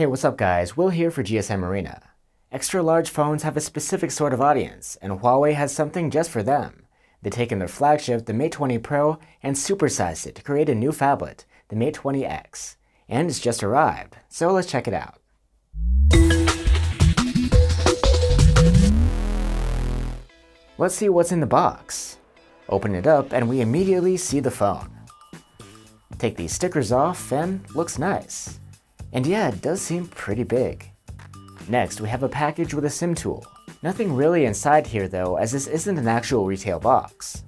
Hey, what's up guys? Will here for GSM Arena. Extra large phones have a specific sort of audience, and Huawei has something just for them. They've taken their flagship, the Mate 20 Pro, and supersized it to create a new phablet, the Mate 20X. And it's just arrived, so let's check it out. Let's see what's in the box. Open it up and we immediately see the phone. Take these stickers off and looks nice. And yeah, it does seem pretty big. Next, we have a package with a SIM tool. Nothing really inside here though, as this isn't an actual retail box.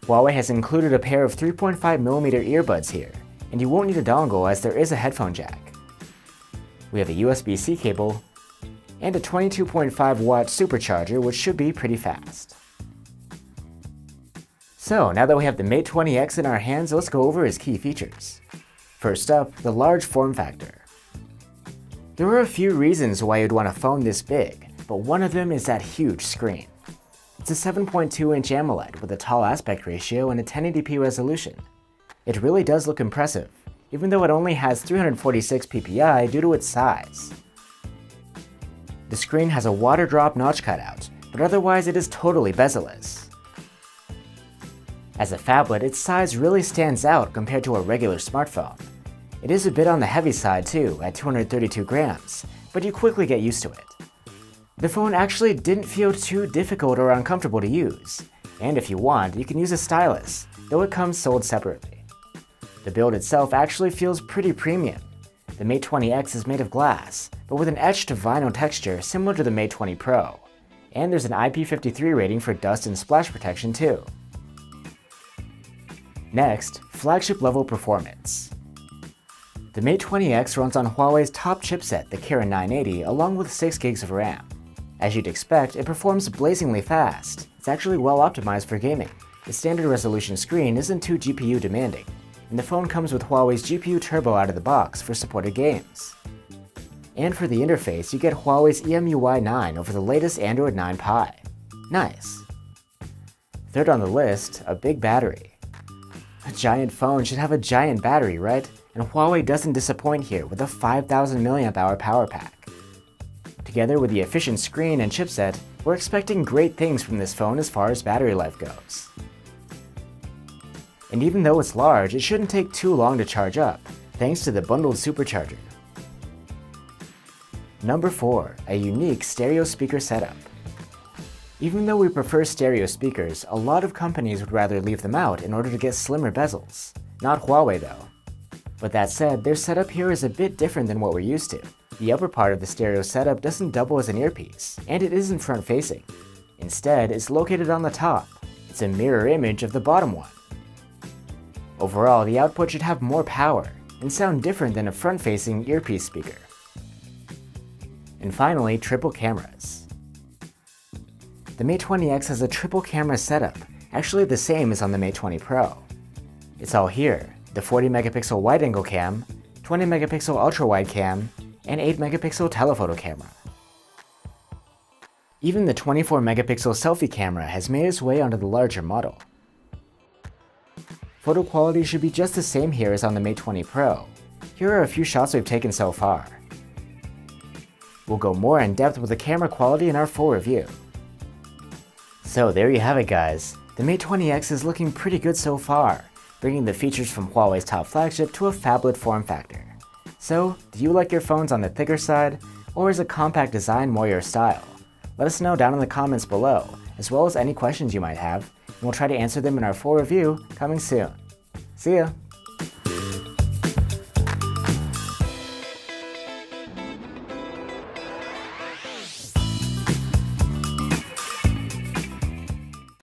Huawei has included a pair of 3.5mm earbuds here, and you won't need a dongle as there is a headphone jack. We have a USB-C cable, and a 22.5-watt supercharger, which should be pretty fast. So now that we have the Mate 20X in our hands, let's go over its key features. First up, the large form factor. There are a few reasons why you'd want a phone this big, but one of them is that huge screen. It's a 7.2-inch AMOLED with a tall aspect ratio and a 1080p resolution. It really does look impressive, even though it only has 346 ppi due to its size. The screen has a water drop notch cutout, but otherwise it is totally bezel-less. As a phablet, its size really stands out compared to a regular smartphone. It is a bit on the heavy side too, at 232 grams, but you quickly get used to it. The phone actually didn't feel too difficult or uncomfortable to use, and if you want, you can use a stylus, though it comes sold separately. The build itself actually feels pretty premium. The Mate 20X is made of glass, but with an etched vinyl texture similar to the Mate 20 Pro, and there's an IP53 rating for dust and splash protection too. Next, flagship level performance. The Mate 20X runs on Huawei's top chipset, the Kirin 980, along with 6 gigs of RAM. As you'd expect, it performs blazingly fast. It's actually well optimized for gaming. The standard resolution screen isn't too GPU demanding, and the phone comes with Huawei's GPU Turbo out of the box for supported games. And for the interface, you get Huawei's EMUI 9 over the latest Android 9 Pie. Nice. Third on the list, a big battery. A giant phone should have a giant battery, right? And Huawei doesn't disappoint here with a 5000 mAh power pack. Together with the efficient screen and chipset, we're expecting great things from this phone as far as battery life goes. And even though it's large, it shouldn't take too long to charge up, thanks to the bundled supercharger. Number 4, a unique stereo speaker setup. Even though we prefer stereo speakers, a lot of companies would rather leave them out in order to get slimmer bezels. Not Huawei though. But that said, their setup here is a bit different than what we're used to. The upper part of the stereo setup doesn't double as an earpiece, and it isn't front-facing. Instead, it's located on the top. It's a mirror image of the bottom one. Overall, the output should have more power, and sound different than a front-facing earpiece speaker. And finally, triple cameras. The Mate 20X has a triple camera setup, actually the same as on the Mate 20 Pro. It's all here. The 40-megapixel wide-angle cam, 20-megapixel ultra-wide cam, and 8-megapixel telephoto camera. Even the 24-megapixel selfie camera has made its way onto the larger model. Photo quality should be just the same here as on the Mate 20 Pro. Here are a few shots we've taken so far. We'll go more in depth with the camera quality in our full review. So there you have it guys, the Mate 20X is looking pretty good so far, bringing the features from Huawei's top flagship to a phablet form factor. So, do you like your phones on the thicker side, or is a compact design more your style? Let us know down in the comments below, as well as any questions you might have, and we'll try to answer them in our full review coming soon. See ya!